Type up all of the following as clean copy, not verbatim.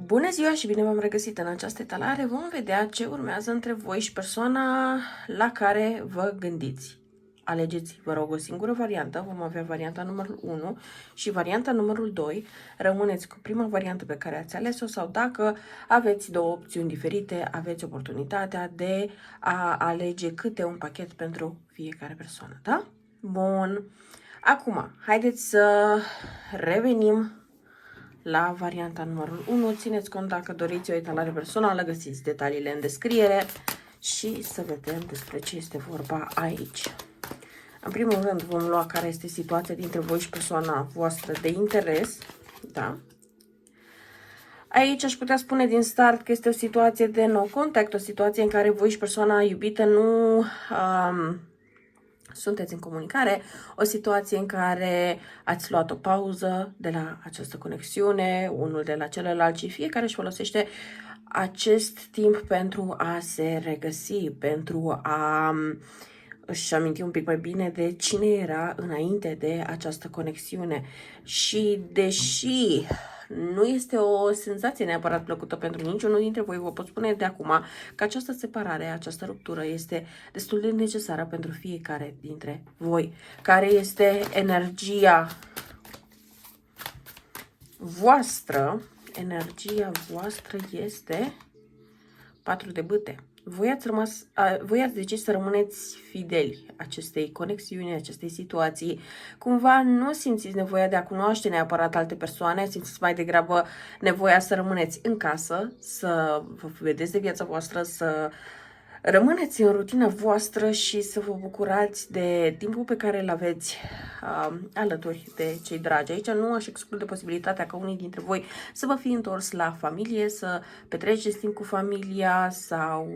Bună ziua și bine v-am regăsit în această etalare. Vom vedea ce urmează între voi și persoana la care vă gândiți. Alegeți, vă rog, o singură variantă. Vom avea varianta numărul 1 și varianta numărul 2. Rămâneți cu prima variantă pe care ați ales-o sau dacă aveți două opțiuni diferite, aveți oportunitatea de a alege câte un pachet pentru fiecare persoană, da? Bun. Acum, haideți să revenim la varianta numărul 1. Țineți cont dacă doriți o etalare personală, găsiți detaliile în descriere și să vedem despre ce este vorba aici. În primul rând vom lua care este situația dintre voi și persoana voastră de interes. Da? Aici aș putea spune din start că este o situație de no contact, o situație în care voi și persoana iubită nu sunteți în comunicare, o situație în care ați luat o pauză de la această conexiune, unul de la celălalt și fiecare își folosește acest timp pentru a se regăsi, pentru a își aminti un pic mai bine de cine era înainte de această conexiune. Și deși nu este o senzație neapărat plăcută pentru niciunul dintre voi, vă pot spune de acum că această separare, această ruptură este destul de necesară pentru fiecare dintre voi. Care este energia voastră? Energia voastră este 4 de bâte. Voi ați decis să rămâneți fideli acestei conexiuni, acestei situații. Cumva nu simțiți nevoia de a cunoaște neapărat alte persoane, simțiți mai degrabă nevoia să rămâneți în casă, să vă vedeți de viața voastră, să rămâneți în rutina voastră și să vă bucurați de timpul pe care îl aveți alături de cei dragi. Aici nu aș exclude posibilitatea ca unii dintre voi să vă fi întors la familie, să petreceți timp cu familia sau,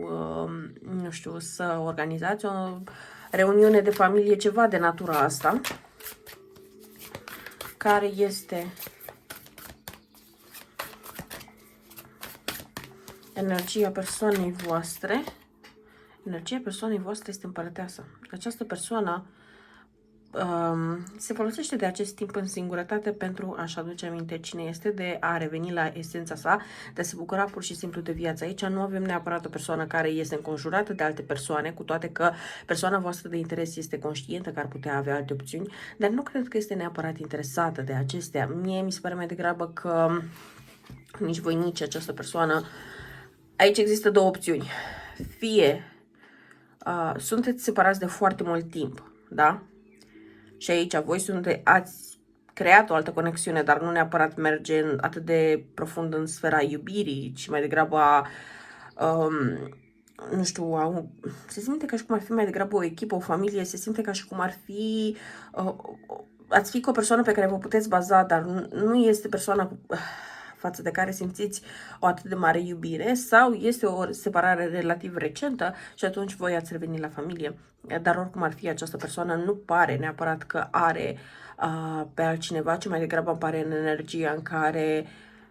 nu știu, să organizați o reuniune de familie, ceva de natura asta, care este energia persoanei voastre. Energia persoanei voastre este împărăteasă. Această persoană se folosește de acest timp în singurătate pentru a-și aduce aminte cine este, de a reveni la esența sa, de a se bucura pur și simplu de viață. Aici nu avem neapărat o persoană care este înconjurată de alte persoane, cu toate că persoana voastră de interes este conștientă că ar putea avea alte opțiuni, dar nu cred că este neapărat interesată de acestea. Mie mi se pare mai degrabă că nici voi, nici această persoană. Aici există două opțiuni. Fie sunteți separați de foarte mult timp, da? Și aici voi ați creat o altă conexiune, dar nu neapărat merge atât de profund în sfera iubirii, ci mai degrabă nu știu, se simte ca și cum ar fi mai degrabă o echipă, o familie, se simte ca și cum ar fi, ați fi cu o persoană pe care vă puteți baza, dar nu este persoana față de care simțiți o atât de mare iubire, sau este o separare relativ recentă și atunci voi ați revenit la familie. Dar oricum ar fi, această persoană nu pare neapărat că are pe altcineva, ci mai degrabă apare în energia în care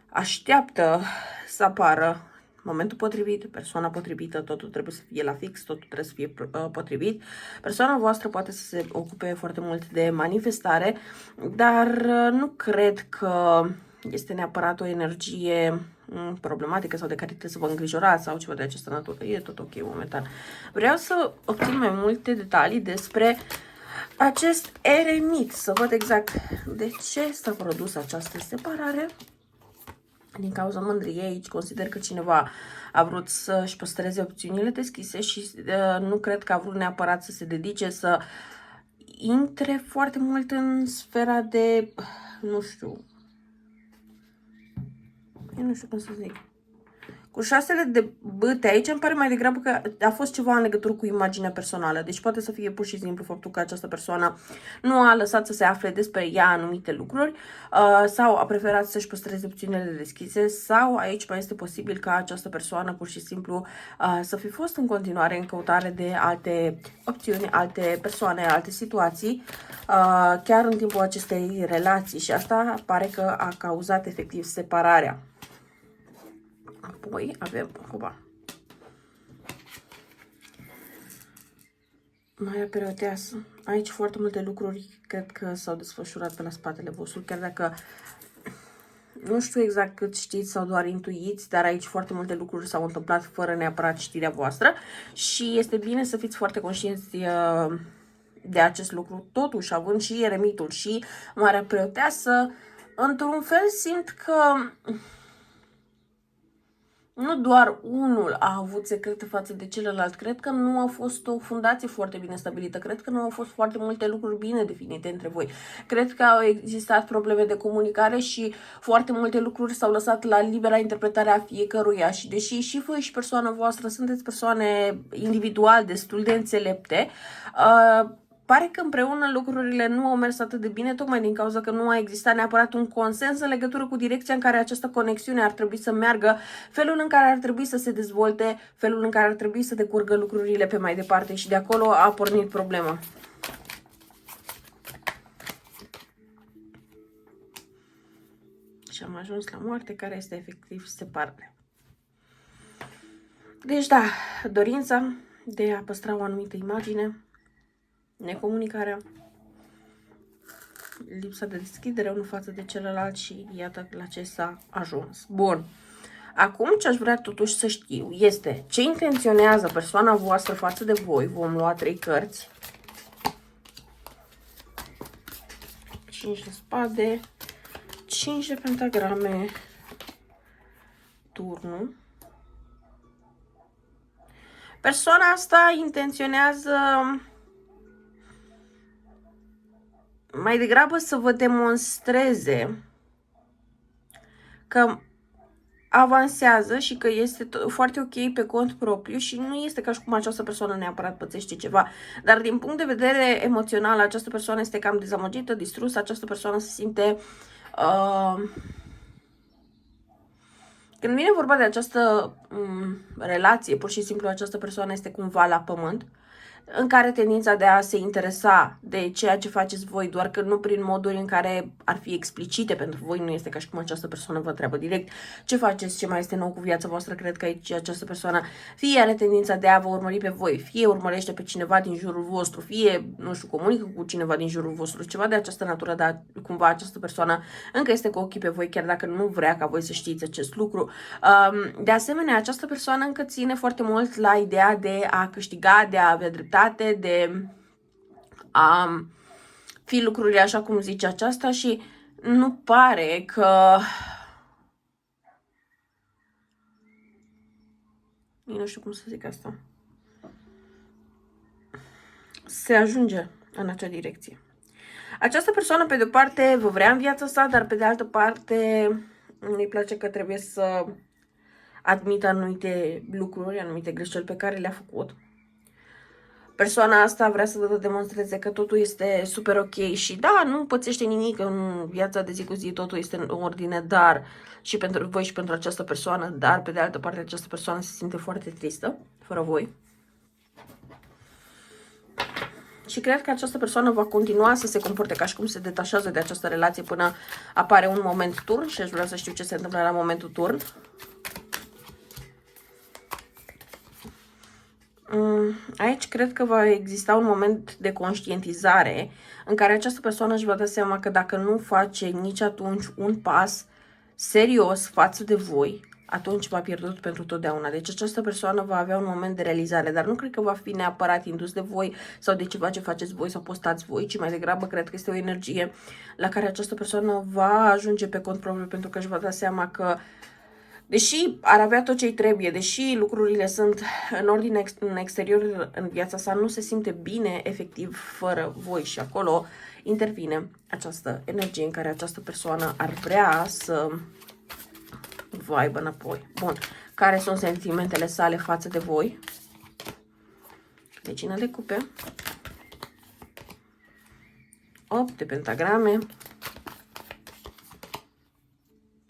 așteaptă să apară momentul potrivit, persoana potrivită, totul trebuie să fie la fix, totul trebuie să fie potrivit. Persoana voastră poate să se ocupe foarte mult de manifestare, dar nu cred că este neapărat o energie problematică sau de care trebuie să vă îngrijorați sau ceva de această natură. E tot ok momentan. Vreau să obțin mai multe detalii despre acest eremit, să văd exact de ce s-a produs această separare. Din cauza mândriei aici consider că cineva a vrut să-și păstreze opțiunile deschise și nu cred că a vrut neapărat să se dedice, să intre foarte mult în sfera de, nu știu, eu nu știu cum să zic. Cu 6 de bâte aici îmi pare mai degrabă că a fost ceva în legătură cu imaginea personală. Deci poate să fie pur și simplu faptul că această persoană nu a lăsat să se afle despre ea anumite lucruri sau a preferat să-și păstreze opțiunile deschise, sau aici mai este posibil ca această persoană pur și simplu să fi fost în continuare în căutare de alte opțiuni, alte persoane, alte situații chiar în timpul acestei relații, și asta pare că a cauzat efectiv separarea. Apoi avem acum Marea Pereoteasă. Aici foarte multe lucruri cred că s-au desfășurat pe la spatele vostru, chiar dacă Nu știu exact cât știți sau doar intuiți, dar aici foarte multe lucruri s-au întâmplat fără neapărat știrea voastră și este bine să fiți foarte conștienți de acest lucru. Totuși, având și eremitul și Marea Preoteasă, într-un fel simt că nu doar unul a avut secrete față de celălalt. Cred că nu a fost o fundație foarte bine stabilită. Cred că nu au fost foarte multe lucruri bine definite între voi. Cred că au existat probleme de comunicare și foarte multe lucruri s-au lăsat la libera interpretare a fiecăruia. Și deși și voi și persoana voastră sunteți persoane individual destul de înțelepte, pare că împreună lucrurile nu au mers atât de bine, tocmai din cauza că nu a existat neapărat un consens în legătură cu direcția în care această conexiune ar trebui să meargă, felul în care ar trebui să se dezvolte, felul în care ar trebui să decurgă lucrurile pe mai departe și de acolo a pornit problema. Și am ajuns la moarte, care este efectiv separare. Deci da, dorința de a păstra o anumită imagine, necomunicarea, lipsa de deschidere unul față de celălalt și iată la ce s-a ajuns. Bun. Acum ce aș vrea totuși să știu este ce intenționează persoana voastră față de voi. Vom lua 3 cărți. 5 de spade, 5 de pentagrame, turnul. Persoana asta intenționează mai degrabă să vă demonstreze că avansează și că este foarte ok pe cont propriu și nu este ca și cum această persoană neapărat pățește ceva. Dar din punct de vedere emoțional, această persoană este cam dezamăgită, distrusă, această persoană se simte... Când vine vorba de această relație, pur și simplu această persoană este cumva la pământ, în care tendința de a se interesa de ceea ce faceți voi, doar că nu prin moduri în care ar fi explicite pentru voi, nu este ca și cum această persoană vă întreabă direct ce faceți, ce mai este nou cu viața voastră. Cred că aici această persoană fie are tendința de a vă urmări pe voi, fie urmărește pe cineva din jurul vostru, fie, nu știu, comunică cu cineva din jurul vostru, ceva de această natură, dar cumva această persoană încă este cu ochii pe voi, chiar dacă nu vrea ca voi să știți acest lucru. De asemenea, această persoană încă ține foarte mult la ideea de a câștiga, de a avea dreptate, de a fi lucrurile așa cum zice aceasta și nu pare că... Nu știu cum să zic asta. Se ajunge în acea direcție. Această persoană, pe de-o parte, vă vrea în viața sa, dar pe de altă parte îi place că trebuie să admită anumite lucruri, anumite greșeli pe care le-a făcut. Persoana asta vrea să vă demonstreze că totul este super ok și da, nu pățește nimic în viața de zi cu zi, totul este în ordine, dar și pentru voi și pentru această persoană, dar pe de altă parte această persoană se simte foarte tristă fără voi. Și cred că această persoană va continua să se comporte ca și cum se detașează de această relație până apare un moment turn și aș vrea să știu ce se întâmplă la momentul turn. Aici cred că va exista un moment de conștientizare în care această persoană își va da seama că dacă nu face nici atunci un pas serios față de voi, atunci va pierdut pentru totdeauna. Deci această persoană va avea un moment de realizare, dar nu cred că va fi neapărat indus de voi sau de ceva ce faceți voi sau postați voi, ci mai degrabă cred că este o energie la care această persoană va ajunge pe cont propriu pentru că își va da seama că deși ar avea tot ce-i trebuie, deși lucrurile sunt în ordine în exterior în viața sa, nu se simte bine efectiv fără voi și acolo intervine această energie în care această persoană ar vrea să vă aibă înapoi. Bun. Care sunt sentimentele sale față de voi? Regina de cupe. 8 de pentagrame.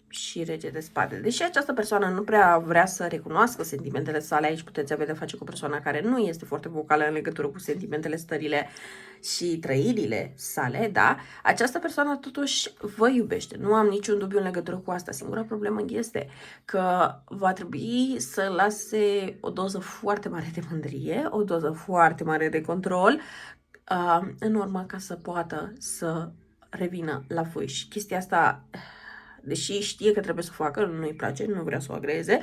Și rege de spade. Deși această persoană nu prea vrea să recunoască sentimentele sale, aici puteți avea de face cu o persoană care nu este foarte vocală în legătură cu sentimentele, stările și trăirile sale, da? Această persoană totuși vă iubește. Nu am niciun dubiu în legătură cu asta. Singura problemă este că va trebui să lase o doză foarte mare de mândrie, o doză foarte mare de control, în urmă ca să poată să revină la voi. Și chestia asta deși știe că trebuie să o facă, nu-i place, nu vrea să o agreze,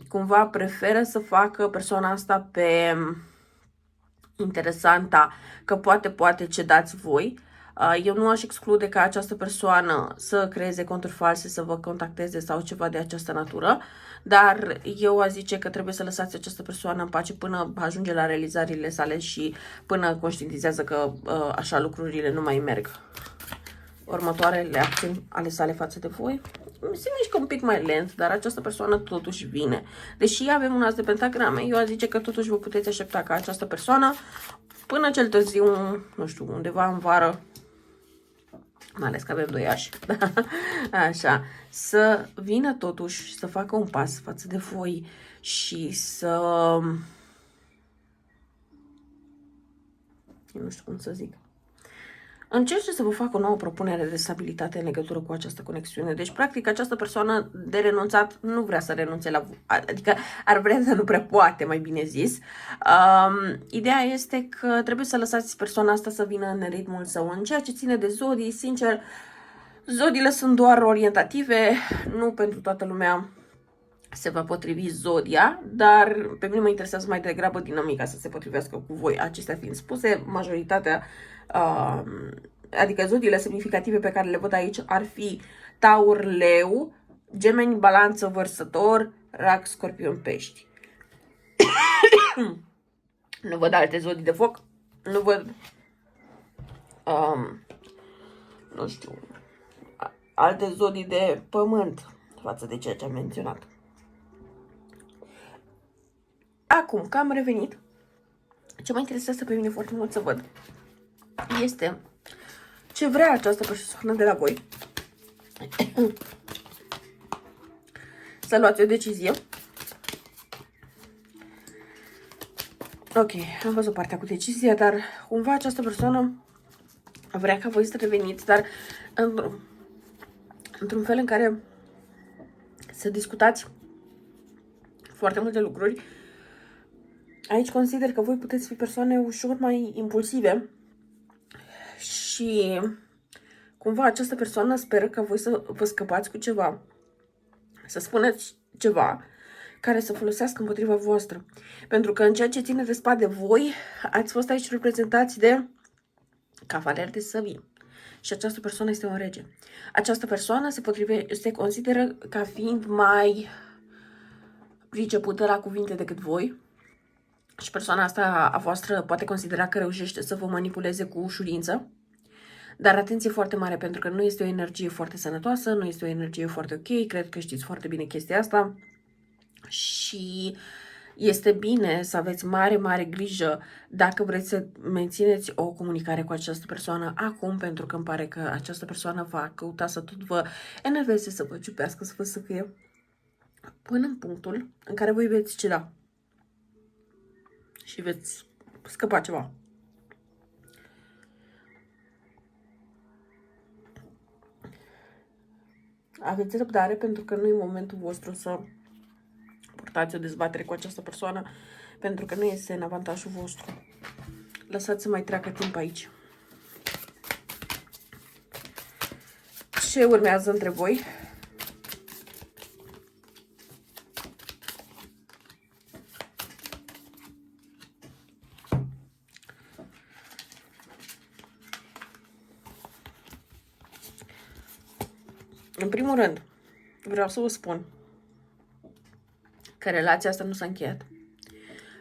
cumva preferă să facă persoana asta pe interesanta, că poate cedați voi. Eu nu aș exclude ca această persoană să creeze conturi false, să vă contacteze sau ceva de această natură, dar eu aș zice că trebuie să lăsați această persoană în pace până ajunge la realizările sale și până conștientizează că așa lucrurile nu mai merg. Următoarele acțiuni ale sale față de voi se mișcă un pic mai lent, dar această persoană totuși vine. Deși avem un as de pentagrame, eu aș zice că totuși vă puteți aștepta ca această persoană până cel târziu, nu știu, undeva în vară, mai ales că avem 2 ași, așa, să vină totuși, să facă un pas față de voi și să, nu știu cum să zic, încerce să vă facă o nouă propunere de stabilitate în legătură cu această conexiune. Deci, practic, această persoană de renunțat nu vrea să renunțe la... Adică ar vrea, dar nu prea poate, mai bine zis. Ideea este că trebuie să lăsați persoana asta să vină în ritmul său. În ceea ce ține de zodii, sincer, zodiile sunt doar orientative, nu pentru toată lumea se va potrivi zodia, dar pe mine mă interesează mai degrabă dinamica să se potrivească cu voi. Acestea fiind spuse, majoritatea, adică zodiile semnificative pe care le văd aici ar fi Taur, Leu, Gemeni, Balanță, Vărsător, Rac, Scorpion, Pești. Nu văd alte zodii de foc, nu văd, nu știu, alte zodii de pământ față de ceea ce am menționat. Acum că am revenit, ce mă interesează pe mine foarte mult să văd este ce vrea această persoană de la voi. Să luați o decizie. Ok, am văzut partea cu decizia, dar cumva această persoană vrea ca voi să reveniți, dar într-un fel în care să discutați foarte multe lucruri. Aici consider că voi puteți fi persoane ușor mai impulsive și cumva această persoană speră că voi să vă scăpați cu ceva, să spuneți ceva care să folosească împotriva voastră. Pentru că în ceea ce ține de spate, voi ați fost aici reprezentați de cavaler de săbii. Și această persoană este un rege. Această persoană se consideră ca fiind mai pricepută la cuvinte decât voi. Și persoana asta a voastră poate considera că reușește să vă manipuleze cu ușurință. Dar atenție foarte mare, pentru că nu este o energie foarte sănătoasă, nu este o energie foarte ok, cred că știți foarte bine chestia asta. Și este bine să aveți mare grijă dacă vreți să mențineți o comunicare cu această persoană acum, pentru că îmi pare că această persoană va căuta să tot vă enerveze, să vă ciupească, să vă săcâie, până în punctul în care voi veți ceda și veți scăpa ceva. Aveți răbdare, pentru că nu e momentul vostru să purtați o dezbatere cu această persoană, pentru că nu este în avantajul vostru. Lăsați să mai treacă timp aici. Ce urmează între voi? În primul rând, vreau să vă spun că relația asta nu s-a încheiat.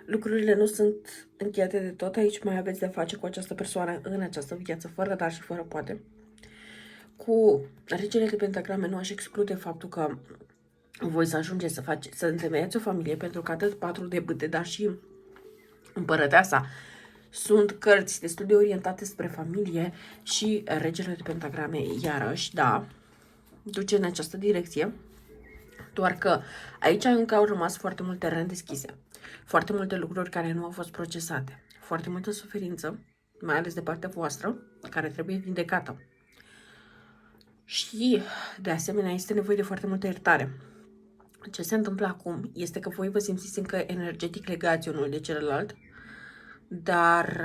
Lucrurile nu sunt încheiate de tot. Aici mai aveți de-a face cu această persoană în această viață, fără dar și fără poate. Cu regele de pentagrame nu aș exclude faptul că voi să ajungeți să întemeiați o familie, pentru că atât 4 de bâte, dar și împărăteasa sunt cărți destul de orientate spre familie și regele de pentagrame, iarăși, da, duce în această direcție. Doar că aici încă au rămas foarte multe teren deschise, foarte multe lucruri care nu au fost procesate, foarte multă suferință, mai ales de partea voastră, care trebuie vindecată. Și, de asemenea, este nevoie de foarte multă iertare. Ce se întâmplă acum este că voi vă simțiți încă energetic legați unul de celălalt, dar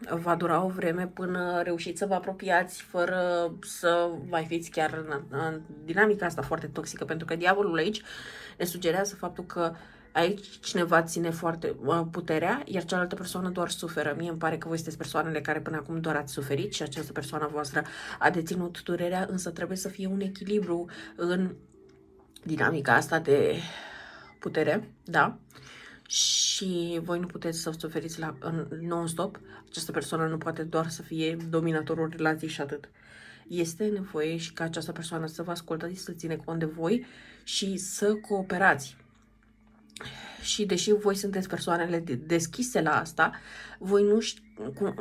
va dura o vreme până reușiți să vă apropiați fără să mai fiți chiar în dinamica asta foarte toxică, pentru că diavolul aici ne sugerează faptul că aici cineva ține foarte puterea, iar cealaltă persoană doar suferă. Mie îmi pare că voi sunteți persoanele care până acum doar ați suferit și această persoană voastră a deținut durerea, însă trebuie să fie un echilibru în dinamica asta de putere, da? Și voi nu puteți să suferiți non-stop. Această persoană nu poate doar să fie dominatorul relației și atât. Este nevoie și ca această persoană să vă ascultă, să ține cont de voi și să cooperați. Și deși voi sunteți persoanele deschise la asta, voi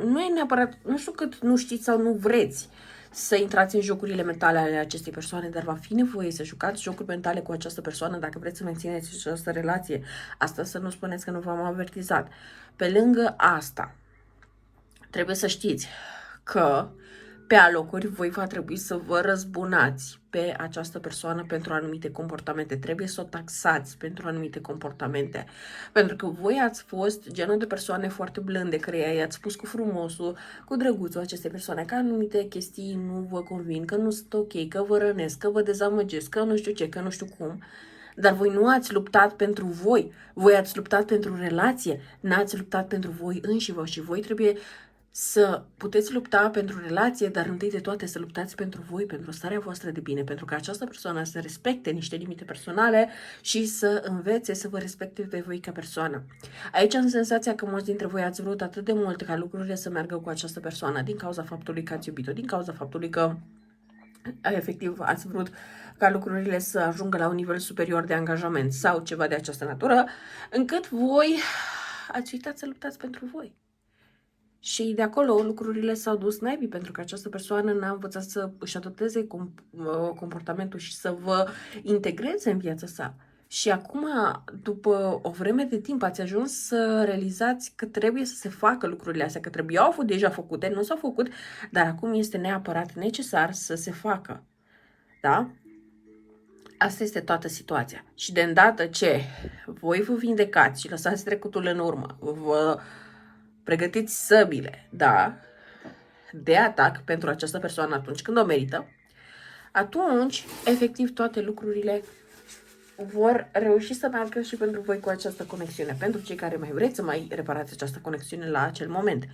nu e neapărat, nu știu cât nu știți sau nu vreți să intrați în jocurile mentale ale acestei persoane, dar va fi nevoie să jucați jocuri mentale cu această persoană dacă vreți să mențineți această relație. Asta să nu spuneți că nu v-am avertizat. Pe lângă asta, trebuie să știți că pe alocuri voi va trebui să vă răzbunați pe această persoană pentru anumite comportamente. Trebuie să o taxați pentru anumite comportamente. Pentru că voi ați fost genul de persoane foarte blânde, căreia i-ați spus cu frumosul, cu drăguțul acestei persoane, că anumite chestii nu vă convin, că nu sunt ok, că vă rănesc, că vă dezamăgesc, că nu știu ce, că nu știu cum. Dar voi nu ați luptat pentru voi. Voi ați luptat pentru relație. N-ați luptat pentru voi înși-vă și voi trebuie să puteți lupta pentru relație, dar întâi de toate să luptați pentru voi, pentru starea voastră de bine, pentru că această persoană să respecte niște limite personale și să învețe să vă respecte pe voi ca persoană. Aici am senzația că mulți dintre voi ați vrut atât de mult ca lucrurile să meargă cu această persoană din cauza faptului că ați iubit-o, din cauza faptului că efectiv ați vrut ca lucrurile să ajungă la un nivel superior de angajament sau ceva de această natură, încât voi ați uitat să luptați pentru voi. Și de acolo lucrurile s-au dus naibii, pentru că această persoană n-a învățat să își adopteze comportamentul și să vă integreze în viața sa. Și acum, după o vreme de timp, ați ajuns să realizați că trebuie să se facă lucrurile astea, că trebuiau fost deja făcute, nu s-au făcut, dar acum este neapărat necesar să se facă. Da? Asta este toată situația. Și de îndată ce voi vă vindecați și lăsați trecutul în urmă, vă pregătiți săbile, da, de atac pentru această persoană atunci când o merită, atunci, efectiv, toate lucrurile vor reuși să meargă și pentru voi cu această conexiune. Pentru cei care mai vreți să mai reparați această conexiune la acel moment.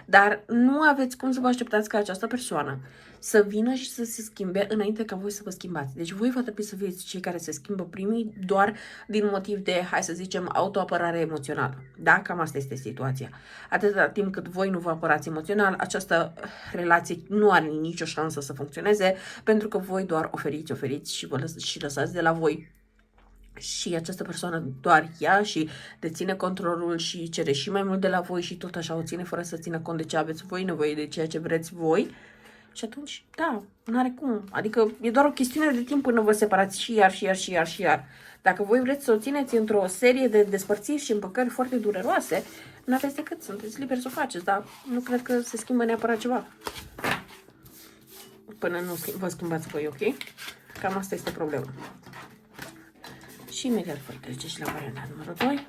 Dar nu aveți cum să vă așteptați ca această persoană să vină și să se schimbe înainte ca voi să vă schimbați. Deci voi va trebui să fiți cei care se schimbă primii doar din motiv de, hai să zicem, autoapărare emoțională. Da? Cam asta este situația. Atâta timp cât voi nu vă apărați emoțional, această relație nu are nicio șansă să funcționeze, pentru că voi doar oferiți și lăsați de la voi. Și această persoană doar ia și deține controlul și cere și mai mult de la voi și tot așa o ține fără să țină cont de ce aveți voi nevoie, de ceea ce vreți voi. Și atunci, da, nu are cum. Adică e doar o chestiune de timp până vă separați și iar. Dacă voi vreți să o țineți într-o serie de despărțiri și împăcări foarte dureroase, nu aveți decât, sunteți liberi să o faceți, dar nu cred că se schimbă neapărat ceva. Până nu vă schimbați voi, ok? Cam asta este problema. Și imediat voi trece și la varianta numărul 2.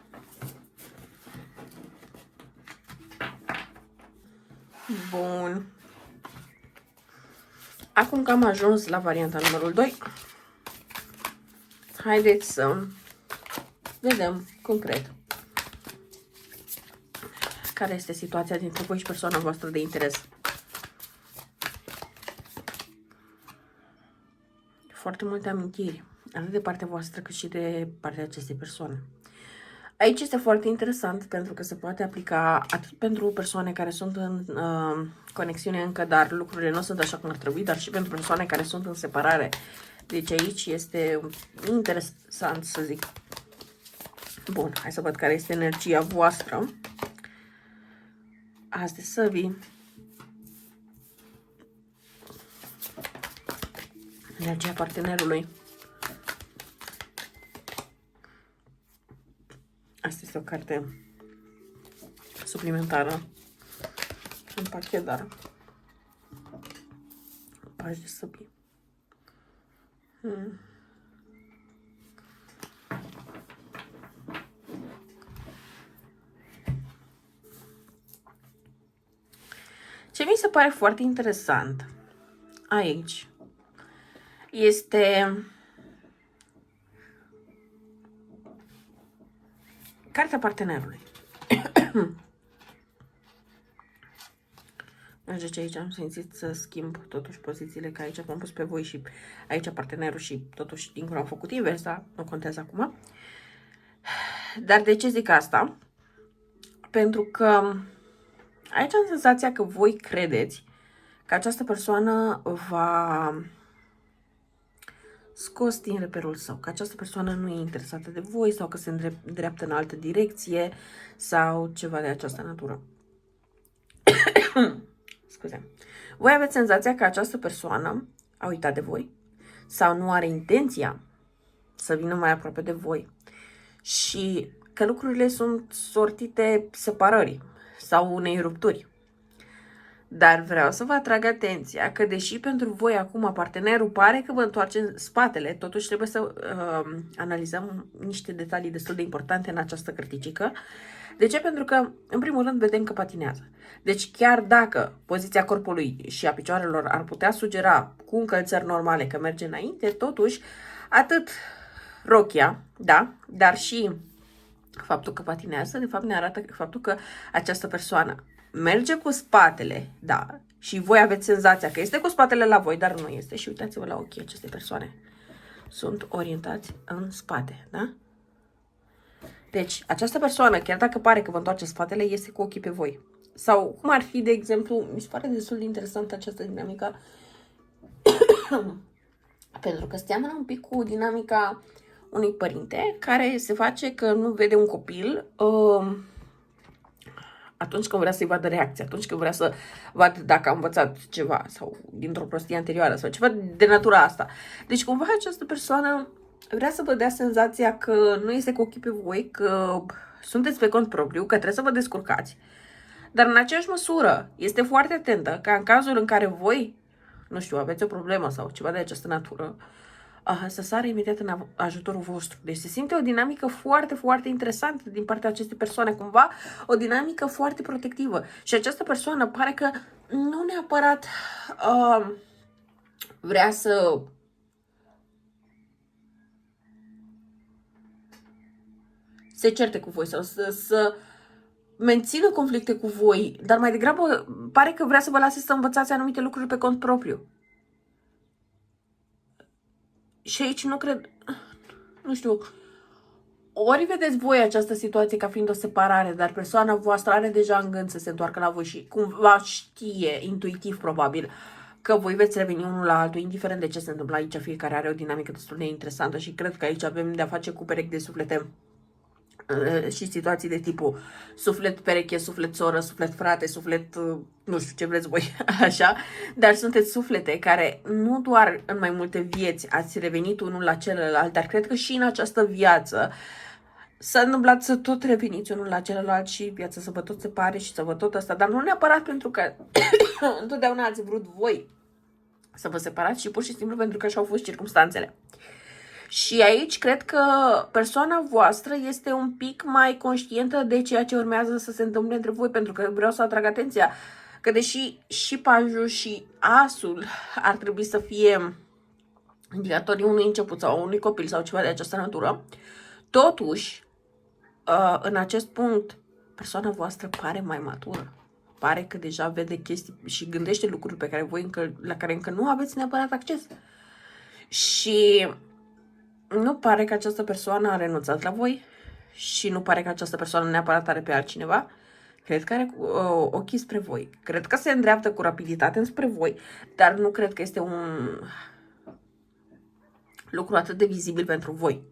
Bun. Acum că am ajuns la varianta numărul 2, haideți să vedem concret care este situația dintre voi și persoana voastră de interes. Foarte multe amintiri, atât de partea voastră cât și de partea acestei persoane. Aici este foarte interesant pentru că se poate aplica atât pentru persoane care sunt în conexiune încă, dar lucrurile nu sunt așa cum ar trebui, dar și pentru persoane care sunt în separare. Deci aici este interesant să zic. Bun, hai să văd care este energia voastră. Azi de săbii. Energia partenerului. Asta este o carte suplimentară în pachet, dar pași de săbii. Ce mi se pare foarte interesant aici este cartea partenerului. Nu știu ce aici am simțit să schimb totuși pozițiile, că aici am pus pe voi și aici partenerul și totuși dincolo am făcut invers, dar nu contează acum. Dar de ce zic asta? Pentru că aici am senzația că voi credeți că această persoană va scos din reperul său, că această persoană nu e interesată de voi sau că se îndreaptă în altă direcție sau ceva de această natură. Scuze. Voi aveți senzația că această persoană a uitat de voi sau nu are intenția să vină mai aproape de voi și că lucrurile sunt sortite separării sau unei rupturi. Dar vreau să vă atrag atenția că deși pentru voi acum partenerul pare că vă întoarce în spatele, totuși trebuie să analizăm niște detalii destul de importante în această cărticică. De ce? Pentru că, în primul rând, vedem că patinează. Deci chiar dacă poziția corpului și a picioarelor ar putea sugera cu încălțări normale că merge înainte, totuși, atât rochia, da, dar și faptul că patinează, de fapt ne arată faptul că această persoană merge cu spatele, da, și voi aveți senzația că este cu spatele la voi, dar nu este. Și uitați-vă la ochii acestei persoane. Sunt orientați în spate, da? Deci, această persoană, chiar dacă pare că vă întoarce spatele, este cu ochii pe voi. Sau, cum ar fi, de exemplu, mi se pare destul de interesantă această dinamică, pentru că seamănă un pic cu dinamica unui părinte care se face că nu vede un copil atunci când vrea să-i vadă reacția, atunci când vrea să vadă dacă a învățat ceva sau dintr-o prostie anterioară sau ceva de natura asta. Deci cumva această persoană vrea să vă dea senzația că nu este cu ochii pe voi, că sunteți pe cont propriu, că trebuie să vă descurcați. Dar în aceeași măsură este foarte atentă ca în cazul în care voi, nu știu, aveți o problemă sau ceva de această natură, să sară imediat în ajutorul vostru. Deci se simte o dinamică foarte, foarte interesantă din partea acestei persoane, cumva o dinamică foarte protectivă. Și această persoană pare că nu neapărat vrea să se certe cu voi sau să mențină conflicte cu voi, dar mai degrabă pare că vrea să vă lase să învățați anumite lucruri pe cont propriu. Și aici nu cred, nu știu, ori vedeți voi această situație ca fiind o separare, dar persoana voastră are deja în gând să se întoarcă la voi și cumva știe, intuitiv probabil, că voi veți reveni unul la altul, indiferent de ce se întâmplă aici, fiecare are o dinamică destul de interesantă și cred că aici avem de-a face cu perechi de suflete și situații de tipul suflet pereche, suflet soră, suflet frate, suflet nu știu ce vreți voi, așa, dar sunteți suflete care nu doar în mai multe vieți ați revenit unul la celălalt, dar cred că și în această viață s-a întâmplat să tot reveniți unul la celălalt și viața să vă tot separe și să vă tot asta, dar nu neapărat pentru că întotdeauna ați vrut voi să vă separați, și pur și simplu pentru că așa au fost circumstanțele. Și aici cred că persoana voastră este un pic mai conștientă de ceea ce urmează să se întâmple între voi, pentru că vreau să atrag atenția că deși și pajul și asul ar trebui să fie indicatorii unui început sau unui copil sau ceva de această natură, totuși, în acest punct, persoana voastră pare mai matură. Pare că deja vede chestii și gândește lucruri pe care voi la care încă nu aveți neapărat acces. Și nu pare că această persoană a renunțat la voi și nu pare că această persoană neapărat are pe altcineva. Cred că are ochii spre voi. Cred că se îndreaptă cu rapiditate înspre voi, dar nu cred că este un lucru atât de vizibil pentru voi.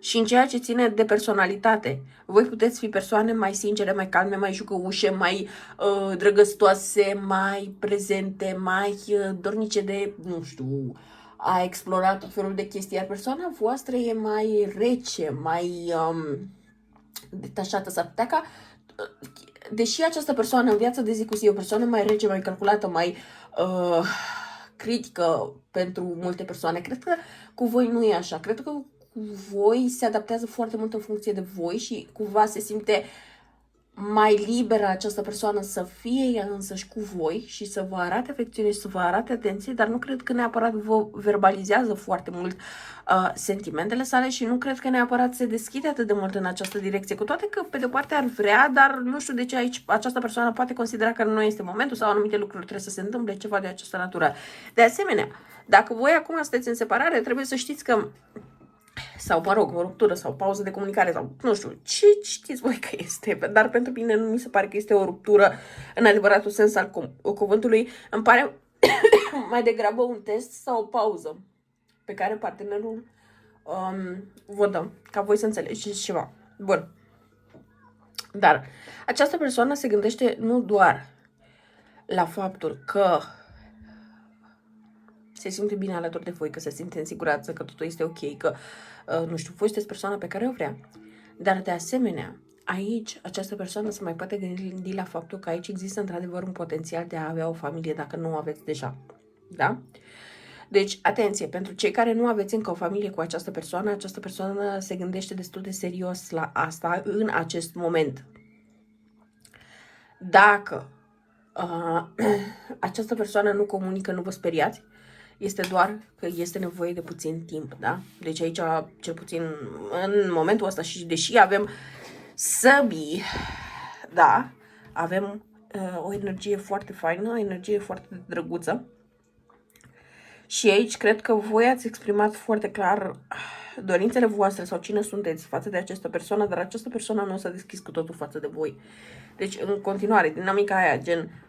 Și în ceea ce ține de personalitate, voi puteți fi persoane mai sincere, mai calme, mai jucăușe, mai drăgăstoase, mai prezente, mai dornice de, nu știu, a explora tot felul de chestii, iar persoana voastră e mai rece, mai detașată. S-ar putea ca, deși această persoană în viața de zi cu zi e o persoană mai rece, mai calculată, mai critică pentru multe persoane, cred că cu voi nu e așa. Cred că cu voi se adaptează foarte mult în funcție de voi și cumva se simte mai liberă această persoană să fie ea însăși cu voi și să vă arate afecțiune și să vă arate atenție, dar nu cred că neapărat vă verbalizează foarte mult sentimentele sale și nu cred că neapărat se deschide atât de mult în această direcție, cu toate că pe de o parte ar vrea, dar nu știu de ce aici această persoană poate considera că nu este momentul sau anumite lucruri trebuie să se întâmple, ceva de această natură. De asemenea, dacă voi acum sunteți în separare, trebuie să știți că sau, mă rog, o ruptură sau pauză de comunicare sau nu știu, ce știți voi că este, dar pentru mine nu mi se pare că este o ruptură în adevăratul sens al cuvântului, îmi pare mai degrabă un test sau o pauză pe care partenerul vă dă, ca voi să înțelegeți ceva. Bun. Dar această persoană se gândește nu doar la faptul că se simte bine alături de voi, că se simte în siguranță, că totul este ok, că, nu știu, voi sunteți persoana pe care o vrea. Dar, de asemenea, aici, această persoană se mai poate gândi la faptul că aici există, într-adevăr, un potențial de a avea o familie, dacă nu o aveți deja. Da? Deci, atenție, pentru cei care nu aveți încă o familie cu această persoană se gândește destul de serios la asta în acest moment. Dacă această persoană nu comunică, nu vă speriați, este doar că este nevoie de puțin timp, da? Deci aici, cel puțin în momentul ăsta, și deși avem săbii, da, avem o energie foarte faină, o energie foarte drăguță. Și aici cred că voi ați exprimat foarte clar dorințele voastre sau cine sunteți față de această persoană, dar această persoană nu s-a deschis cu totul față de voi. Deci, în continuare, dinamica aia, gen,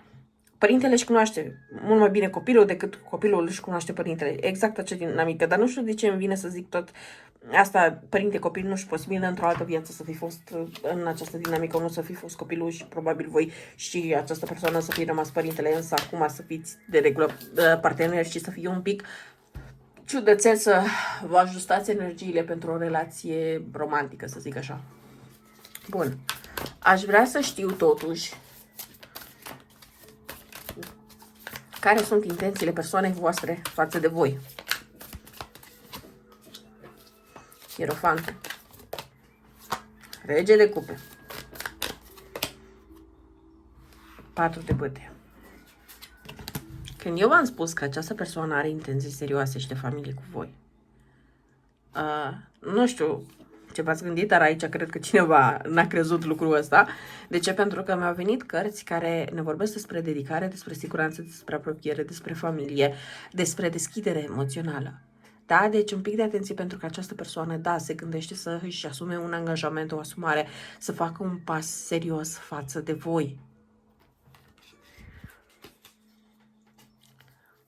părintele își cunoaște mult mai bine copilul decât copilul își cunoaște părintele. Exact acea dinamică, dar nu știu de ce îmi vine să zic tot asta, părinte-copil, nu știu, posibil într-o altă viață să fi fost în această dinamică, nu să fi fost copilul și probabil voi și această persoană să fi rămas părintele, însă acum să fiți de regulă parteneri și să fie un pic ciudățel să vă ajustați energiile pentru o relație romantică, să zic așa. Bun. Aș vrea să știu totuși care sunt intențiile persoanei voastre față de voi. Hierofantul. Rege de cupe. 4 de bâte. Când eu v-am spus că această persoană are intenții serioase și de familie cu voi, nu știu ce v-ați gândit, dar aici cred că cineva n-a crezut lucrul ăsta. De ce? Pentru că mi-au venit cărți care ne vorbesc despre dedicare, despre siguranță, despre apropiere, despre familie, despre deschidere emoțională. Da? Deci un pic de atenție, pentru că această persoană, da, se gândește să își asume un angajament, o asumare, să facă un pas serios față de voi.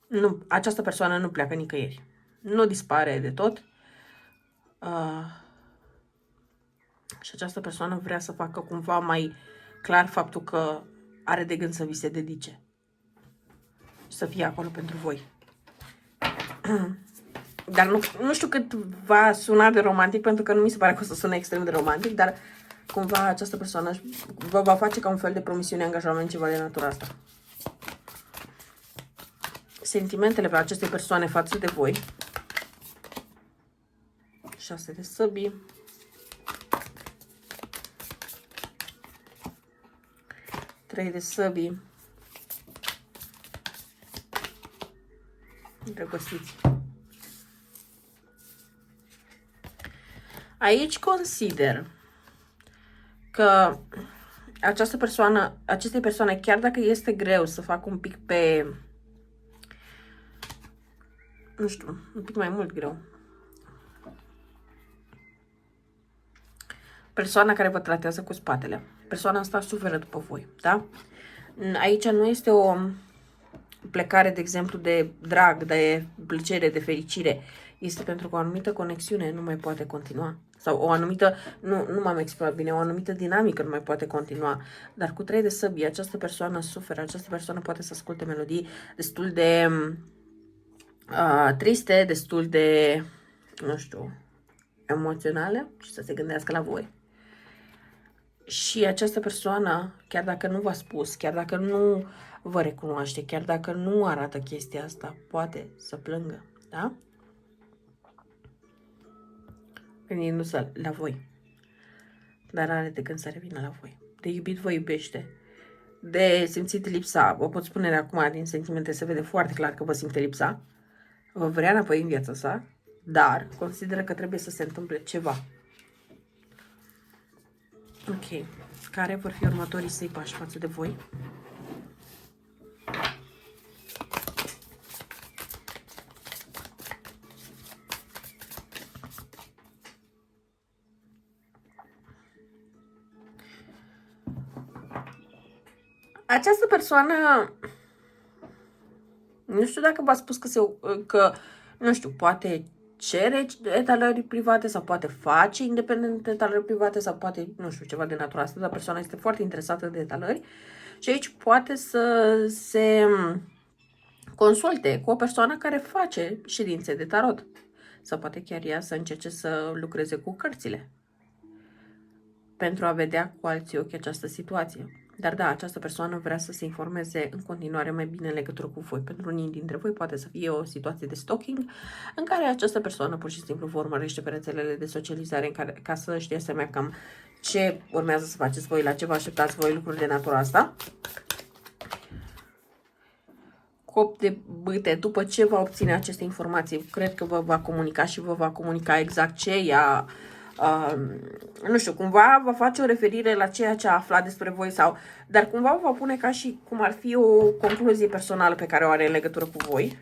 Nu, această persoană nu pleacă nicăieri. Nu dispare de tot. Și această persoană vrea să facă cumva mai clar faptul că are de gând să vi se dedice. Și să fie acolo pentru voi. Dar nu știu cât va suna de romantic, pentru că nu mi se pare că o să sune extrem de romantic, dar cumva această persoană vă va face ca un fel de promisiune, angajament, ceva de natura asta. Sentimentele pe acestei persoane față de voi. 6 de săbii. 3 de săbii. Îndrăgostiți. Aici consider că acestei persoane, chiar dacă este greu să facă un pic pe, nu știu, un pic mai mult greu, persoana care vă tratează cu spatele, persoana asta suferă după voi, da? Aici nu este o plecare, de exemplu, de drag, de plăcere, de fericire. Este pentru că o anumită conexiune nu mai poate continua. Sau o anumită, nu m-am exprimat bine, o anumită dinamică nu mai poate continua. Dar cu 3 de săbii, această persoană suferă, această persoană poate să asculte melodii destul de triste, destul de, nu știu, emoționale și să se gândească la voi. Și această persoană, chiar dacă nu v-a spus, chiar dacă nu vă recunoaște, chiar dacă nu arată chestia asta, poate să plângă, da? Gândindu-se la voi. Dar are de gând să revină la voi. De iubit vă iubește. De simțit lipsa. O pot spune de acum, din sentimente se vede foarte clar că vă simte lipsa. Vă vrea înapoi în viața sa, dar consideră că trebuie să se întâmple ceva. Ok. Care vor fi următorii săi pași față de voi? Această persoană, nu știu dacă v-a spus că, nu știu, poate cere etalări private sau poate face independent etalări private sau poate, nu știu, ceva de natura asta, dar persoana este foarte interesată de etalări și aici poate să se consulte cu o persoană care face ședințe de tarot sau poate chiar ea să încerce să lucreze cu cărțile pentru a vedea cu alții ochi această situație. Dar da, această persoană vrea să se informeze în continuare mai bine în legătură cu voi. Pentru unii dintre voi poate să fie o situație de stalking în care această persoană pur și simplu vă urmărește pe rețelele de socializare ca să știe seama cam ce urmează să faceți voi, la ce vă așteptați voi, lucruri de natura asta. Cop de bâte, după ce va obține aceste informații, cred că vă va comunica și vă va comunica exact ce ea... nu știu, cumva va face o referire la ceea ce a aflat despre voi sau, dar cumva va pune ca și cum ar fi o concluzie personală pe care o are în legătură cu voi.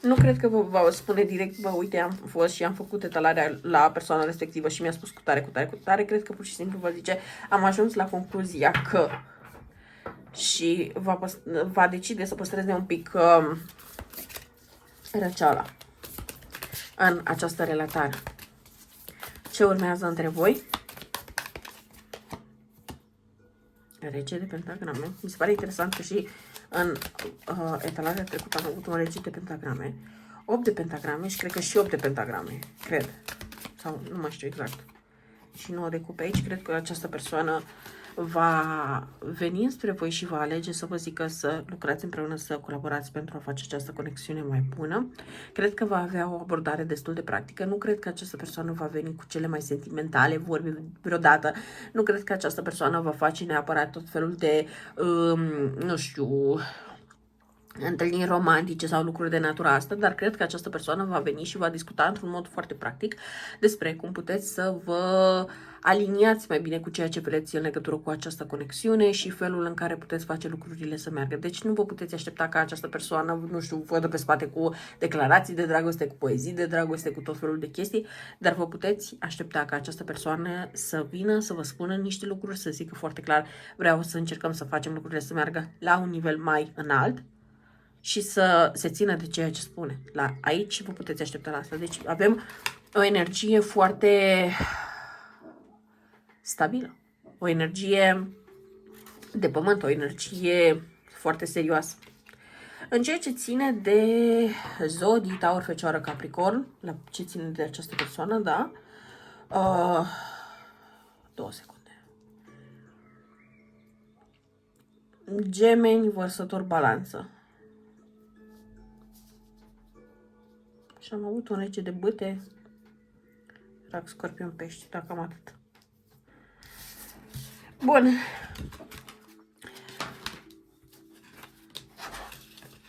Nu cred că vă va spune direct, bă, uite, am fost și am făcut etalarea la persoana respectivă și mi-a spus cu tare, cu tare, cu tare. Cred că pur și simplu vă zice, am ajuns la concluzia că și va decide să păstreze un pic răceala în această relatare. Ce urmează între voi? Rege de pentagrame. Mi se pare interesant că și în etalarea trecută am avut un rege de pentagrame. 8 de pentagrame și cred că și 8 de pentagrame. Cred. Sau nu mai știu exact. Și 9 de cupe aici. Cred că această persoană va veni spre voi și va alege să vă zică să lucrați împreună, să colaborați pentru a face această conexiune mai bună. Cred că va avea o abordare destul de practică. Nu cred că această persoană va veni cu cele mai sentimentale vorbe vreodată. Nu cred că această persoană va face neapărat tot felul de, nu știu, întâlniri romantice sau lucruri de natura asta, dar cred că această persoană va veni și va discuta într-un mod foarte practic despre cum puteți să vă aliniați mai bine cu ceea ce vreți în legătură cu această conexiune și felul în care puteți face lucrurile să meargă. Deci nu vă puteți aștepta ca această persoană, nu știu, vă dă pe spate cu declarații de dragoste, cu poezii de dragoste, cu tot felul de chestii, dar vă puteți aștepta ca această persoană să vină, să vă spună niște lucruri, să zică foarte clar, vreau să încercăm să facem lucrurile să meargă la un nivel mai înalt și să se țină de ceea ce spune. Aici vă puteți aștepta la asta. Deci avem o energie foarte stabilă. O energie de pământ, o energie foarte serioasă. În ceea ce ține de zodii, Taur, Fecioară, Capricorn, la ce ține de această persoană, da? 2 secunde. Gemeni, Vărsător, Balanță. Și am avut un rege de bâte, Rac, Scorpion, Pești, dar cam atât. Bun.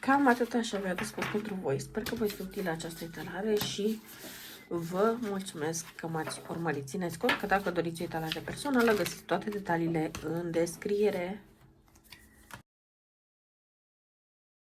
Cam atât aș avea de spus pentru voi. Sper că vă este utilă această etalare și vă mulțumesc că m-ați urmărit. Țineți cont că dacă doriți o etalare personală, găsiți toate detaliile în descriere.